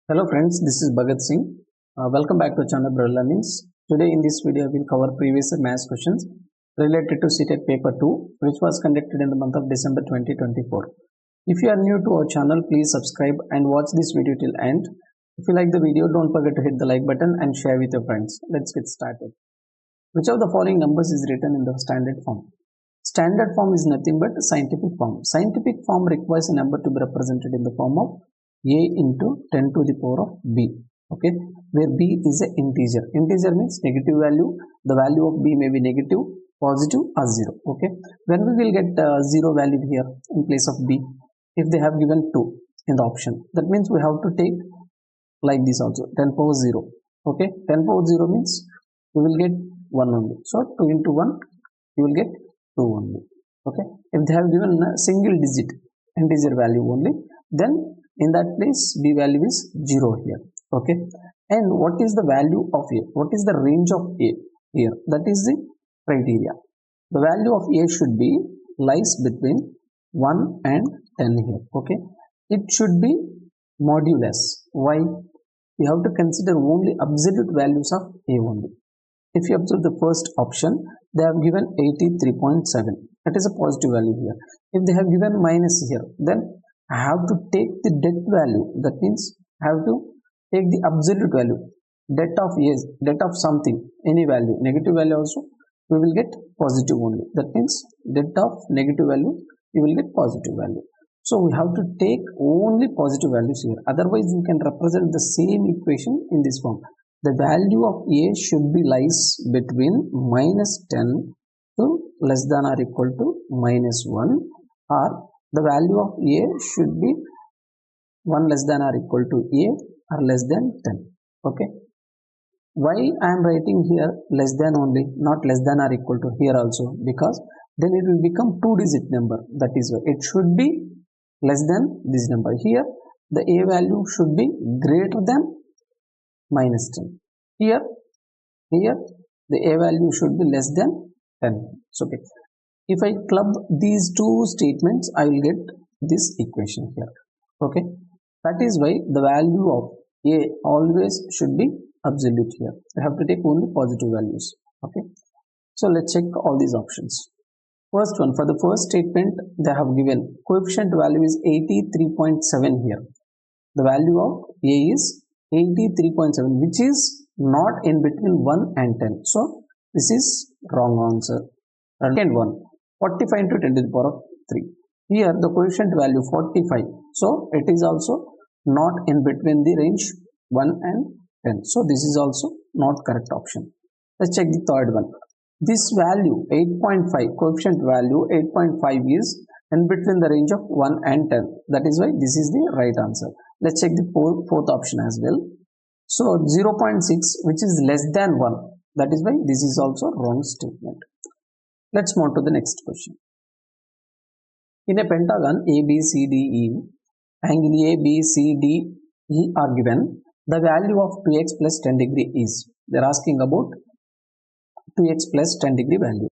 Hello friends, this is Bhagat Singh. Welcome back to channel BRILL Learnings. Today in this video we will cover previous maths questions related to CTET Paper 2 which was conducted in the month of December 2024. If you are new to our channel, please subscribe and watch this video till end. If you like the video, don't forget to hit the like button and share with your friends. Let's get started. Which of the following numbers is written in the standard form? Standard form is nothing but scientific form. Scientific form requires a number to be represented in the form of a into 10 to the power of b, okay, where b is an integer. Integer means negative value. The value of b may be negative, positive or 0, okay. When we will get 0 value here in place of b, if they have given 2 in the option, that means we have to take like this also, 10 power 0, okay. 10 power 0 means we will get 1 only, so 2 into 1 you will get 2 only, okay. If they have given a single digit integer value only, then in that place b value is 0 here, okay. And what is the value of a? What is the range of a here? That is the criteria. The value of a should be lies between 1 and 10 here, okay. It should be modulus. Why? You have to consider only absolute values of a only. If you observe the first option, they have given 83.7. That is a positive value here. If they have given minus here, then I have to take the det value. That means I have to take the absolute value. Det of yes, det of something, any value, negative value also, we will get positive only. That means det of negative value, you will get positive value. So we have to take only positive values here. Otherwise, you can represent the same equation in this form. The value of a should be lies between minus 10 to less than or equal to minus 1, or the value of a should be 1 less than or equal to a or less than 10, okay. Why I am writing here less than only, not less than or equal to here also? Because then it will become 2-digit number. That is why it should be less than this number. Here the a value should be greater than minus 10. Here the a value should be less than 10. So, okay. If I club these two statements, I will get this equation here, okay. That is why the value of a always should be absolute here. I have to take only positive values, okay. So let's check all these options. First one, for the first statement, they have given coefficient value is 83.7 here. The value of a is 83.7, which is not in between 1 and 10. So this is wrong answer. Second one, 45 into 10 to the power of 3. Here the coefficient value 45. So it is also not in between the range 1 and 10. So this is also not correct option. Let's check the third one. This value 8.5, coefficient value 8.5 is in between the range of 1 and 10. That is why this is the right answer. Let's check the fourth option as well. So 0.6, which is less than 1. That is why this is also wrong statement. Let's move to the next question. In a pentagon ABCDE, angle ABCDE are given. The value of 2x plus 10 degree is. They are asking about 2x plus 10 degree value.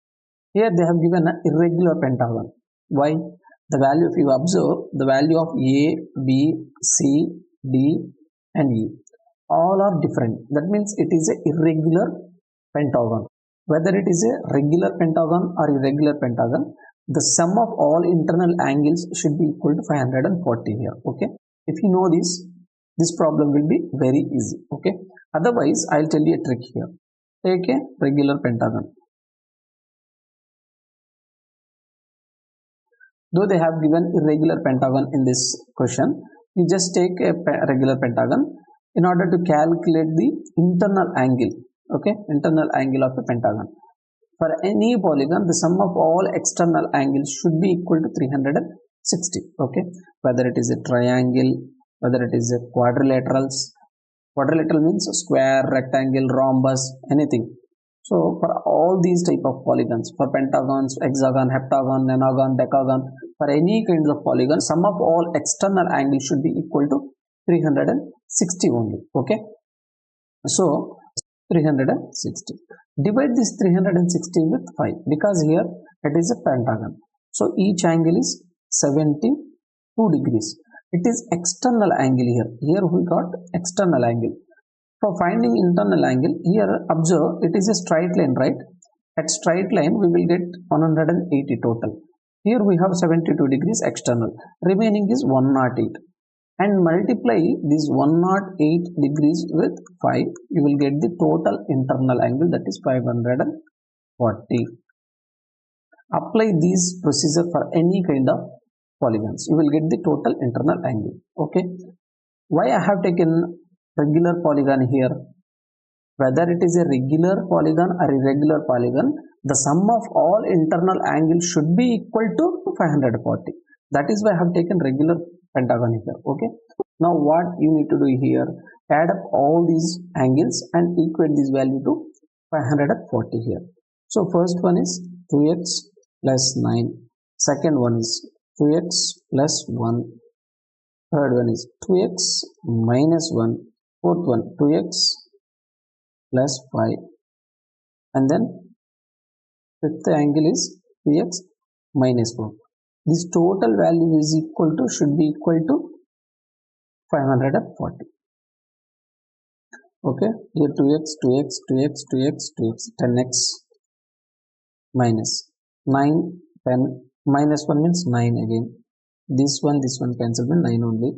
Here they have given an irregular pentagon. Why? The value, if you observe, the value of A, B, C, D and E all are different. That means it is an irregular pentagon. Whether it is a regular pentagon or irregular pentagon, the sum of all internal angles should be equal to 540 here, okay. If you know this problem will be very easy, okay. Otherwise, I'll tell you a trick here. Take a regular pentagon. Though they have given irregular pentagon in this question, you just take a regular pentagon in order to calculate the internal angle, okay, internal angle of a pentagon. For any polygon, the sum of all external angles should be equal to 360, okay. Whether it is a triangle, whether it is a quadrilaterals. Quadrilateral means square, rectangle, rhombus, anything. So for all these type of polygons, for pentagons, hexagon, heptagon, nonagon, decagon, for any kinds of polygon, sum of all external angles should be equal to 360 only, okay. So 360. Divide this 360 with 5 because here it is a pentagon. So each angle is 72 degrees. It is external angle here. Here we got external angle. For finding internal angle, here observe it is a straight line, right? At straight line we will get 180 total. Here we have 72 degrees external. Remaining is 108. And multiply this 108 degrees with 5. You will get the total internal angle, that is 540. Apply this procedure for any kind of polygons. You will get the total internal angle. Okay. Why I have taken regular polygon here? Whether it is a regular polygon or irregular polygon, the sum of all internal angles should be equal to 540. That is why I have taken regular pentagon here. Okay. Now what you need to do here, add up all these angles and equate this value to 540 here. So first one is 2x plus 9. Second one is 2x plus 1. Third one is 2x minus 1. Fourth one 2x plus 5. And then fifth angle is 3x minus 4. This total value is equal to, should be equal to 540. Okay, here 2x, 2x, 2x, 2x, 2x, 10x minus 9, 10, minus 1 means 9 again. This one cancel means 9 only.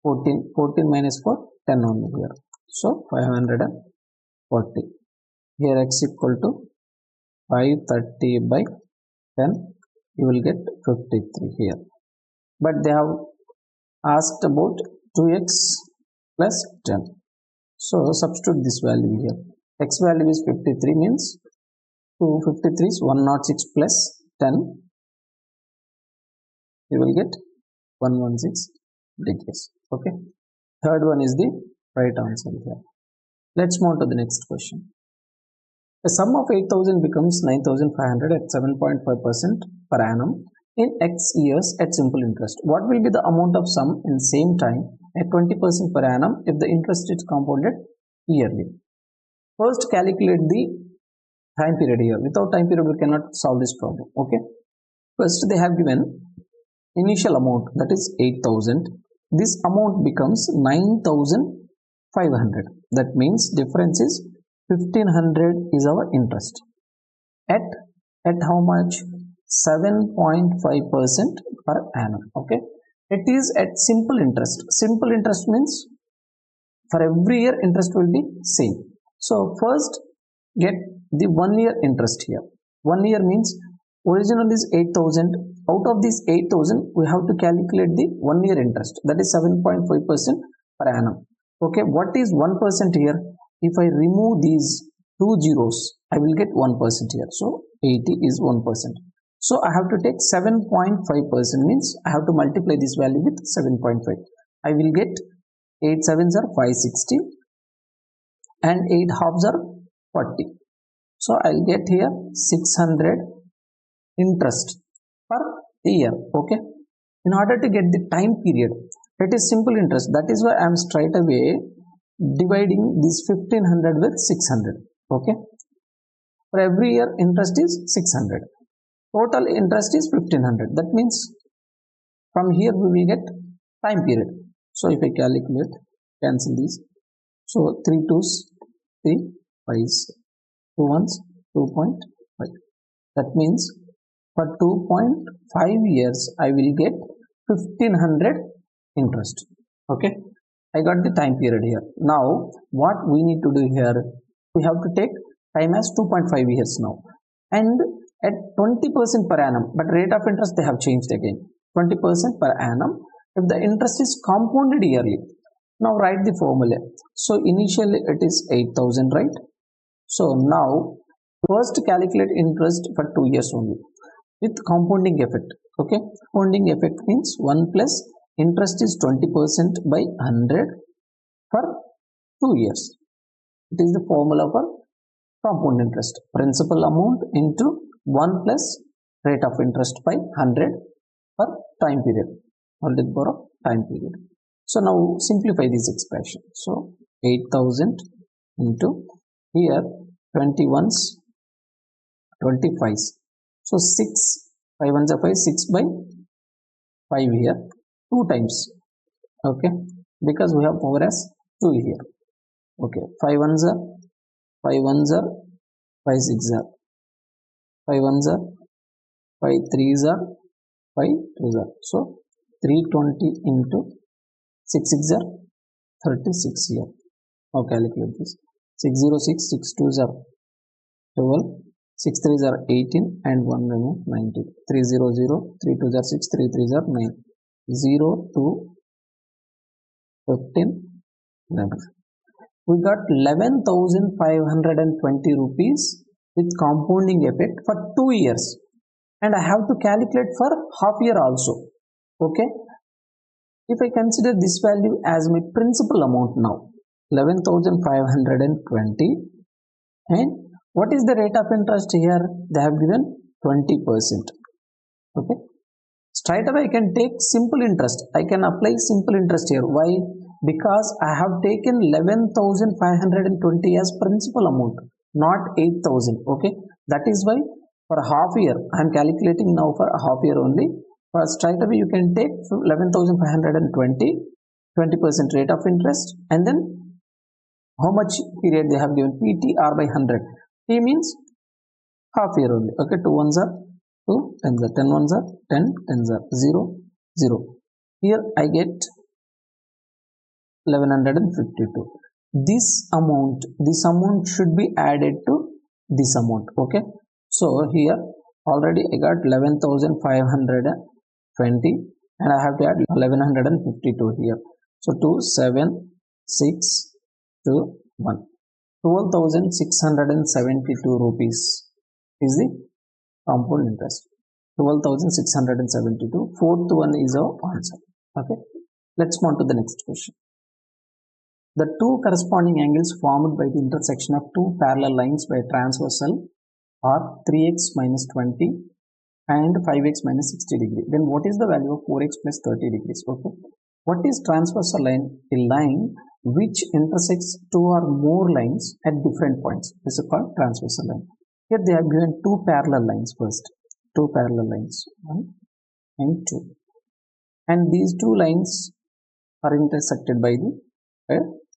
14 minus 4, 10 only here. So 540. Here x equal to 530 by 10. You will get 53 here. But they have asked about 2x plus 10. So substitute this value here. X value is 53 means 253 is 106 plus 10. You will get 116 degrees. Okay. Third one is the right answer here. Let's move to the next question. The sum of 8,000 becomes 9,500 at 7.5% per annum in X years at simple interest. What will be the amount of sum in same time at 20% per annum if the interest is compounded yearly? First, calculate the time period here. Without time period, we cannot solve this problem. Okay. First, they have given initial amount, that is 8,000. This amount becomes 9,500. That means difference is 1,500 is our interest. At how much? 7.5% per annum. Okay. It is at simple interest. Simple interest means for every year interest will be same. So first get the 1 year interest here. 1 year means original is 8,000. Out of this 8,000 we have to calculate the 1 year interest, that is 7.5% per annum. Okay, what is 1% here? If I remove these two zeros, I will get 1% here. So 80 is 1%. So I have to take 7.5%, means I have to multiply this value with 7.5. I will get 8 sevens are 560 and 8 halves are 40. So I'll get here 600 interest per year. Okay. In order to get the time period, it is simple interest. That is why I am straight away dividing this 1,500 with 600. Okay. For every year interest is 600. Total interest is 1,500. That means from here we will get time period. So if I calculate, cancel these. So 3 2s, 3 5s, 2 1s, 2.5. That means for 2.5 years I will get 1,500 interest. Okay. I got the time period here. Now what we need to do here, we have to take time as 2.5 years now, and at 20% per annum, but rate of interest they have changed again, 20% per annum if the interest is compounded yearly. Now write the formula. So initially it is 8,000, right? So now first calculate interest for 2 years only with compounding effect. Okay, compounding effect means 1 plus interest is 20% by 100 for 2 years. It is the formula for compound interest. Principal amount into 1 plus rate of interest by 100 per time period, multiple of time period. So now simplify this expression. So 8,000 into here 21s, 25s. So 6, 5 1s are 5, 6 by 5 here, 2 times Okay, because we have power as 2 here. Okay, 5 ones are 5 ones are 5 6 are 5 ones are 5 threes are 5 twos are. So 320 into 6 6 are 36 here. Now calculate this. 606 6 twos are 12, 6 threes are 18 and 1 remain 19. 300 3 twos are 6, 3 threes are 9. 0 to 15 11. We got 11,520 rupees with compounding effect for 2 years, and I have to calculate for half year also. Okay, if I consider this value as my principal amount now, 11,520, and what is the rate of interest here? They have given 20%. Okay, straight away I can take simple interest. I can apply simple interest here. Why? Because I have taken 11,520 as principal amount, not 8,000. Okay, that is why for a half year I am calculating now for a half year only. For straight away you can take 11,520, 20% rate of interest, and then how much period they have given, PTR by 100. T means half year only. Okay, 2 ones are 2, 10s are 10 ones are 10, 10s are 0, 0. Here I get 1152. This amount should be added to this amount. Okay, so here already I got 11,520 and I have to add 1152 here. So 2 7 6 2 1, 12,672 rupees is the compound interest. 12,672. Fourth one is our answer. Okay, let's move on to the next question. The two corresponding angles formed by the intersection of two parallel lines by transversal are 3x minus 20 and 5x minus 60 degree. Then what is the value of 4x plus 30 degrees? Okay, what is transversal line? A line which intersects two or more lines at different points. This is called transversal line. Here they have given two parallel lines first. Two parallel lines, 1 and 2. And these two lines are intersected by the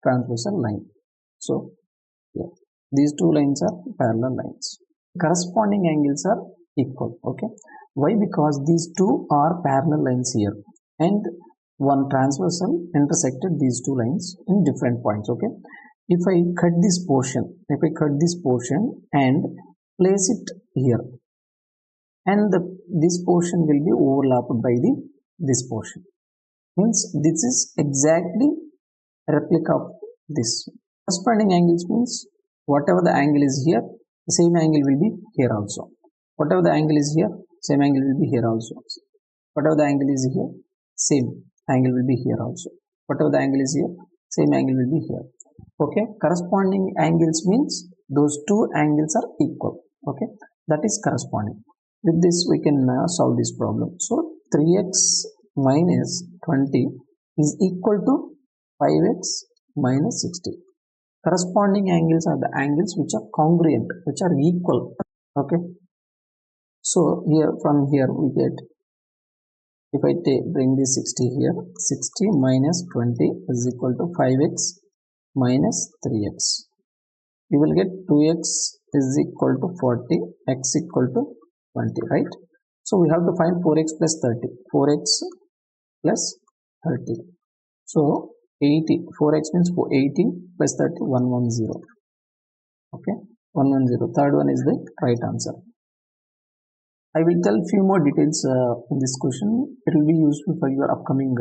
transversal line. So yeah, these two lines are parallel lines. Corresponding angles are equal. Okay, why? Because these two are parallel lines here, and one transversal intersected these two lines in different points. Okay, if I cut this portion, and place it here, and this portion will be overlapped by this portion, means this is exactly replica of this. Corresponding angles means whatever the angle is here, the same angle will be here also. Whatever the angle is here, same angle will be here also. Whatever the angle is here, same angle will be here also. Whatever the angle is here, same angle will be here. Okay, corresponding angles means those two angles are equal. Okay, that is corresponding. With this we can solve this problem. So 3x minus 20 is equal to 5x minus 60. Corresponding angles are the angles which are congruent, which are equal. Okay, so here from here we get, if I bring this 60 here, 60 minus 20 is equal to 5x minus 3x. You will get 2x is equal to 40, x equal to 20, right? So we have to find 4x plus 30. 4x plus 30. So 80. 4x means 80 plus 30, 110. Okay, 110. Third one is the right answer. I will tell few more details in this question. It will be useful for your upcoming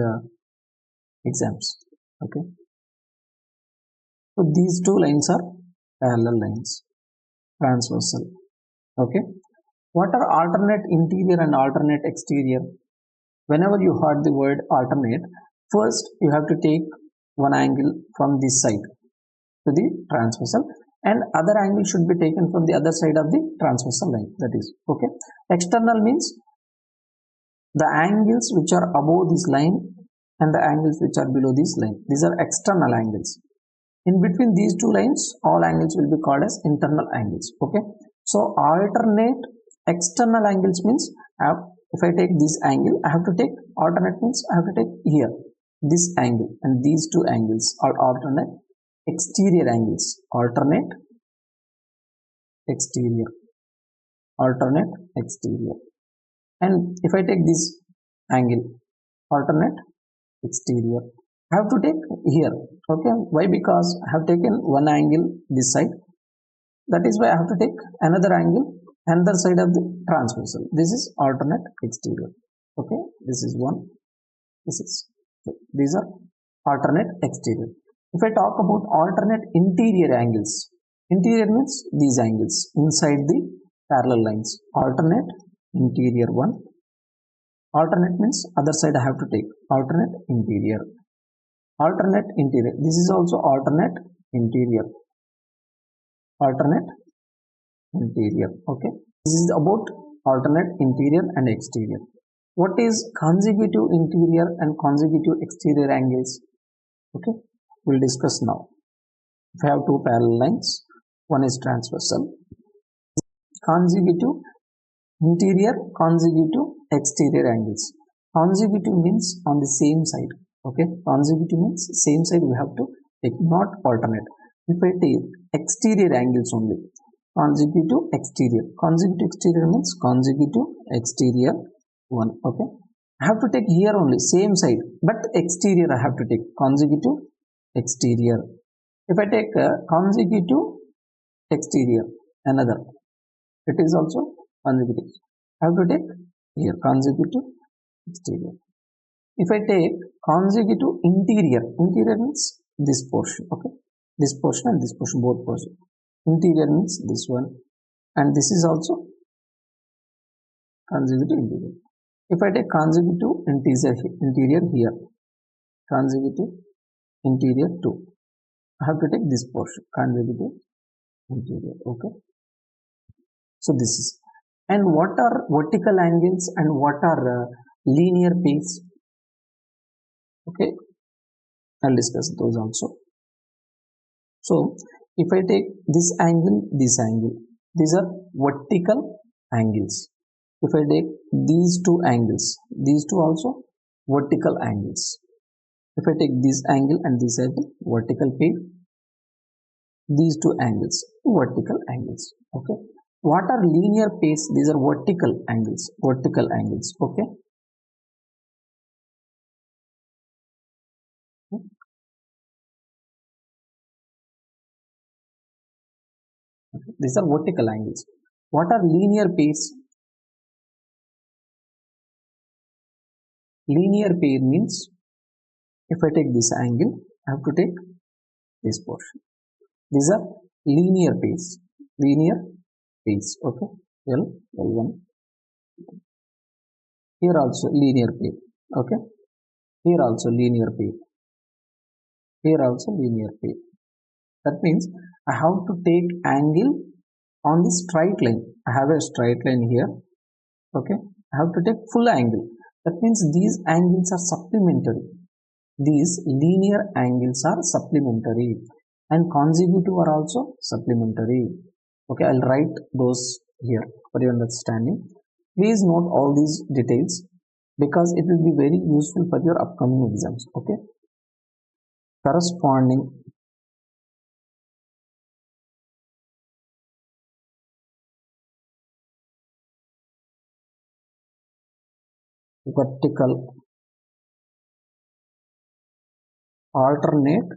exams. Okay. So these two lines are parallel lines, transversal. Okay. What are alternate interior and alternate exterior? Whenever you heard the word alternate, first you have to take one angle from this side to the transversal, and other angle should be taken from the other side of the transversal line. That is okay. External means the angles which are above this line and the angles which are below this line. These are external angles. In between these two lines, all angles will be called as internal angles. Okay. So alternate external angles means if I take this angle, I have to take alternate means I have to take here. this angle and these two angles are alternate exterior angles. Alternate exterior. Alternate exterior. And if I take this angle, alternate exterior, I have to take here. Okay, why? Because I have taken one angle this side. That is why I have to take another angle, another side of the transversal. This is alternate exterior. Okay, this is one. This is two. These are alternate exterior. If I talk about alternate interior angles, interior means these angles inside the parallel lines. Alternate interior one. Alternate means other side I have to take. Alternate interior. Alternate interior. This is also alternate interior. Alternate interior. Okay. This is about alternate interior and exterior. What is consecutive interior and consecutive exterior angles? Okay. We'll discuss now. If I have two parallel lines, one is transversal. Consecutive interior, consecutive exterior angles. Consecutive means on the same side. Okay, consecutive means same side we have to take, not alternate. If I take exterior angles only, consecutive exterior. Consecutive exterior means consecutive exterior one. Okay, I have to take here only same side, but exterior I have to take consecutive exterior. If I take consecutive exterior, another, it is also consecutive. I have to take here consecutive exterior. If I take consecutive interior, interior means this portion. Okay, this portion and this portion, both portion. Interior means this one, and this is also consecutive interior. If I take consecutive interior here, consecutive interior 2, I have to take this portion, consecutive interior. Okay, so this is. And what are vertical angles and what are linear pays? Okay, I'll discuss those also. So if I take this angle, these are vertical angles. If I take these two angles, these two also vertical angles. If I take this angle and this side, vertical pay, these two angles, vertical angles. Okay, what are linear pays? These are vertical angles. Okay, these are vertical angles. What are linear pays? Linear pair means if I take this angle, I have to take this portion. These are linear pairs. Linear pairs. Okay, L1. Here also linear pair. Okay, here also linear pair. Here also linear pair. That means I have to take angle on the straight line. I have a straight line here. Okay, I have to take full angle. That means these angles are supplementary. These linear angles are supplementary and consecutive are also supplementary. Okay, I'll write those here for your understanding. Please note all these details because it will be very useful for your upcoming exams. Okay, corresponding vertical alternate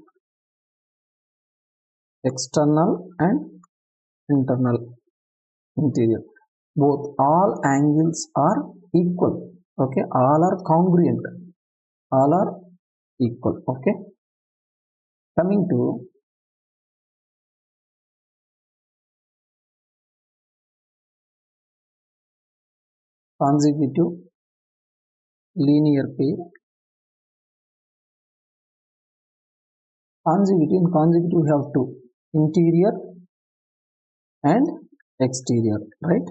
external and internal interior, both all angles are equal. Okay, all are congruent, all are equal. Okay, coming to consecutive linear pair. In consecutive we have two, interior and exterior, right?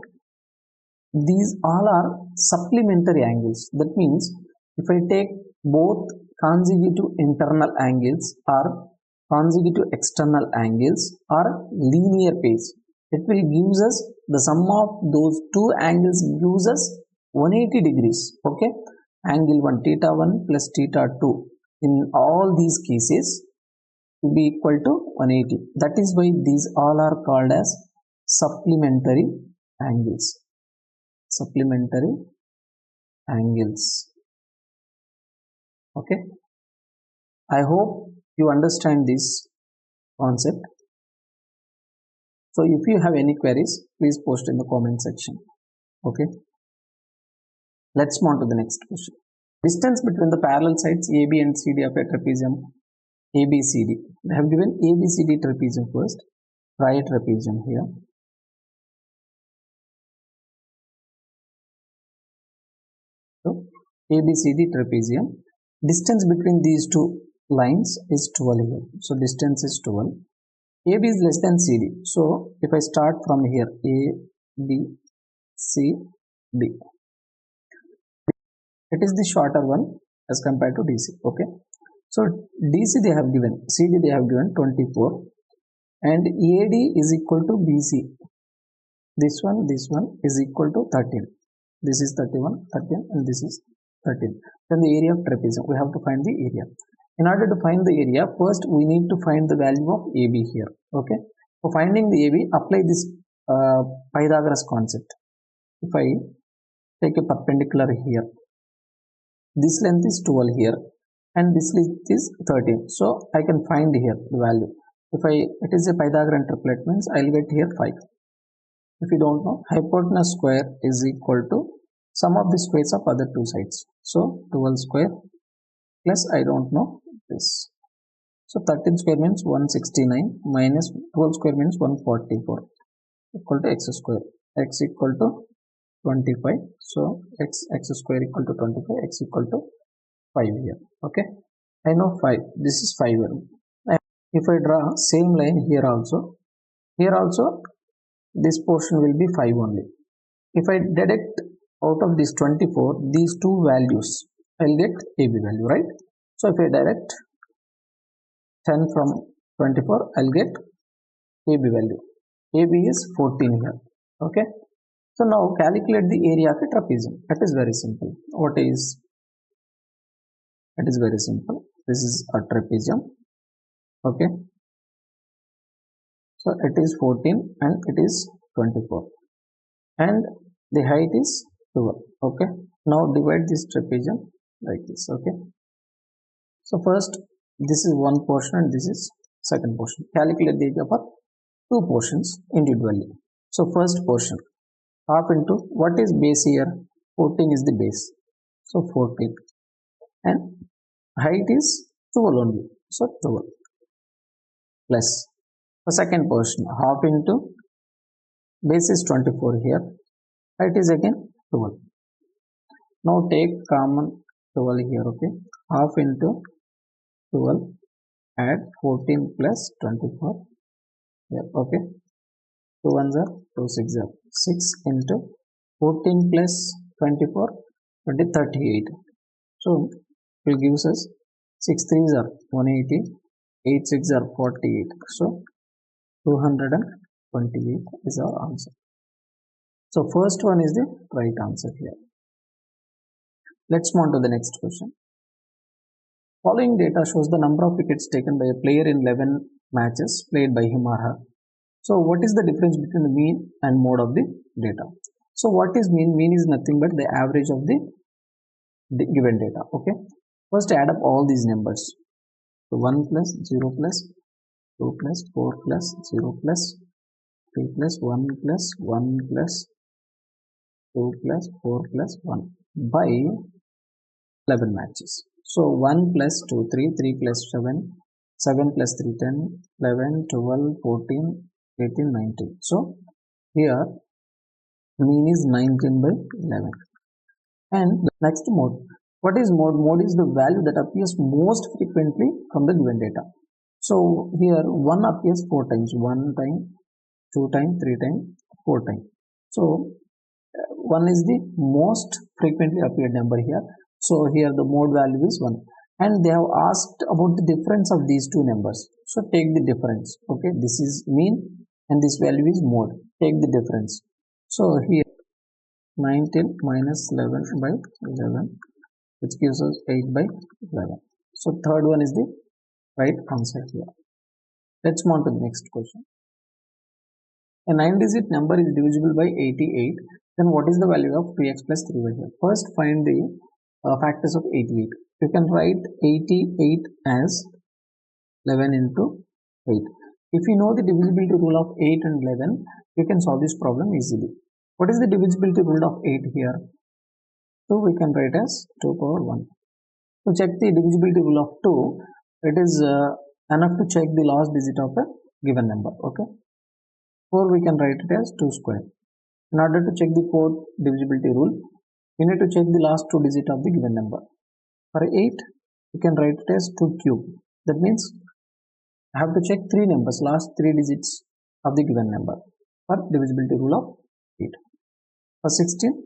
These all are supplementary angles. That means if I take both consecutive internal angles or consecutive external angles or linear pairs, it will gives us the sum of those two angles gives us 180 degrees. Okay, angle 1 theta 1 plus theta 2 in all these cases will be equal to 180. That is why these all are called as supplementary angles. Supplementary angles. Okay. I hope you understand this concept. So if you have any queries, please post in the comment section. Okay. Let's move on to the next question. Distance between the parallel sides AB and CD of a trapezium ABCD. They have given ABCD trapezium first. Try a trapezium here. So ABCD trapezium. Distance between these two lines is 12 here. So distance is 12. AB is less than CD. So if I start from here, A, B, C, D. It is the shorter one as compared to DC. Okay. So DC they have given, CD they have given 24, and AD is equal to BC. This one is equal to 13. This is 31, 13, and this is 13. Then the area of trapezium, we have to find the area. In order to find the area, first we need to find the value of AB here. Okay. For finding the AB, apply this Pythagoras concept. If I take a perpendicular here, this length is 12 here, and this length is 13. So I can find here the value. If it is a Pythagorean triplet, means I'll get here 5. If you don't know, hypotenuse square is equal to sum of the squares of other two sides. So 12 square plus I don't know this. So 13 square means 169 minus 12 square means 144 equal to x square. X equal to 25. So x square equal to 25. X equal to 5 here. Okay. I know 5. This is 5. And if I draw same line here also this portion will be 5 only. If I deduct out of this 24, these two values, I'll get AB value, right? So if I deduct 10 from 24, I'll get AB value. AB is 14 here. Okay. So now calculate the area of a trapezium. That is very simple. It is very simple. This is a trapezium. Okay. So it is 14 and it is 24. And the height is 12. Okay. Now divide this trapezium like this. Okay. So first, this is one portion and this is second portion. Calculate the area for two portions individually. So first portion, half into, what is base here? 14 is the base. So 14. And height is 12 only. So 12 plus the second portion, half into, base is 24 here. Height is again 12. Now take common 12 here. Okay. Half into 12, add 14 plus 24 here. Okay. 2 ones are 2 6 are 6 into 14 plus 24, 38. So it gives us 6 3s are 180, 8 6 are 48. So 228 is our answer. So first one is the right answer here. Let's move on to the next question. Following data shows the number of wickets taken by a player in 11 matches played by him or her. So what is the difference between the mean and mode of the data? So what is mean? Mean is nothing but the average of the given data. Okay. First add up all these numbers. So 1 plus 0 plus 2 plus 4 plus 0 plus 3 plus 1 plus 1 plus 2 plus 4 plus 1 by 11 matches. So 1 plus 2 3, 3 plus 7, 7 plus 3 10, 11, 12, 14, 18, 19. So here mean is 19 by 11. And the next mode. What is mode? Mode is the value that appears most frequently from the given data. So here 1 appears 4 times. 1 time, 2 times, 3 times, 4 times. So 1 is the most frequently appeared number here. So here the mode value is 1. And they have asked about the difference of these two numbers. So take the difference. Okay, this is mean and this value is mode. Take the difference. So here 19 minus 11 by 11, which gives us 8 by 11. So third one is the right answer here. Let's move on to the next question. A 9-digit number is divisible by 88. Then what is the value of 2x plus 3y here? First find the factors of 88. You can write 88 as 11 into 8. If you know the divisibility rule of 8 and 11, you can solve this problem easily. What is the divisibility rule of 8 here? So we can write as 2 power 1. To check the divisibility rule of 2, it is enough to check the last digit of a given number. Okay. 4 we can write it as 2 square. In order to check the fourth divisibility rule, we need to check the last 2 digits of the given number. For 8, we can write it as 2 cube. That means I have to check 3 numbers, last 3 digits of the given number for divisibility rule of 8. For 16,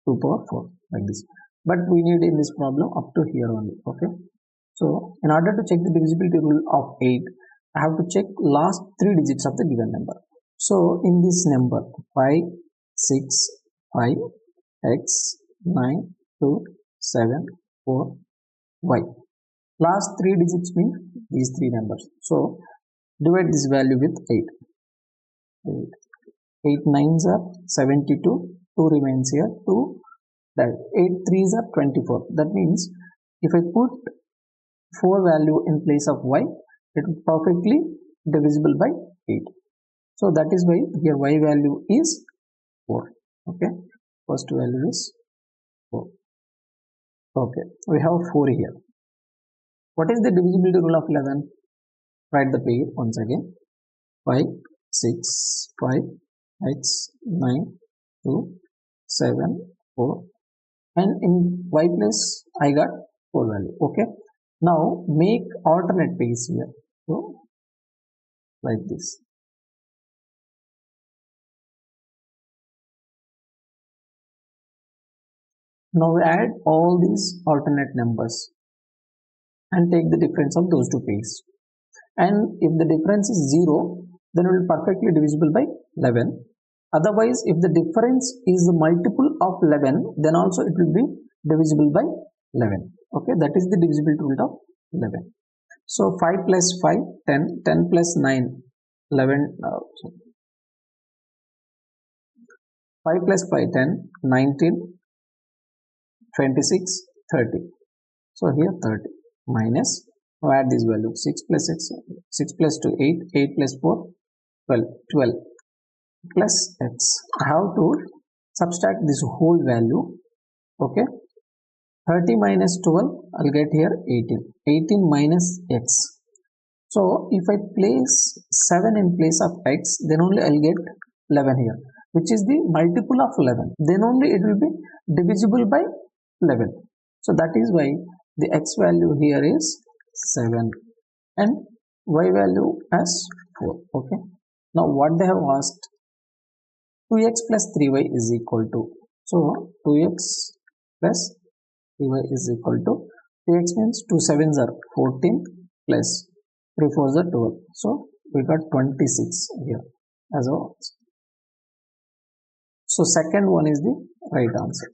2 power 4 like this. But we need in this problem up to here only. Okay. So in order to check the divisibility rule of 8, I have to check last 3 digits of the given number. So in this number 5, 6, 5, x, 9, 2, 7, 4, y. Last 3 digits mean these 3 numbers. So divide this value with 8. 8 9s are 72, 2 remains here, 2, that 8 3s are 24. That means if I put 4 value in place of y, it will perfectly divisible by 8. So that is why here y value is 4. Okay, first value is 4. Okay, we have 4 here. What is the divisibility rule of 11? Write the pair once again. 5, 6, 5, x, 9, 2, 7, 4. And in y place I got 4 value. Okay. Now make alternate pairs here. So like this. Now we add all these alternate numbers and take the difference of those 2 pairs. And if the difference is 0, then it will perfectly divisible by 11. Otherwise, if the difference is a multiple of 11, then also it will be divisible by 11. Okay, that is the divisibility rule of 11. So 5 plus 5, 10, 10 plus 9, 11, 5 plus 5, 10, 19, 26, 30. So here 30 minus, now add this value, 6 plus 6, 6 plus 2, 8, 8 plus 4, 12, 12 plus x. I have to subtract this whole value. Okay, 30 minus 12, I'll get here 18. 18 minus x. So if I place 7 in place of x, then only I'll get 11 here, which is the multiple of 11. Then only it will be divisible by 11. So that is why the x value here is 7 and y value as 4. Okay. Now what they have asked, 2x plus 3y is equal to, so 2x plus 3y is equal to, 2x means 2 7s are 14 plus 3 4s are 12. So we got 26 here as a answer. So second one is the right answer.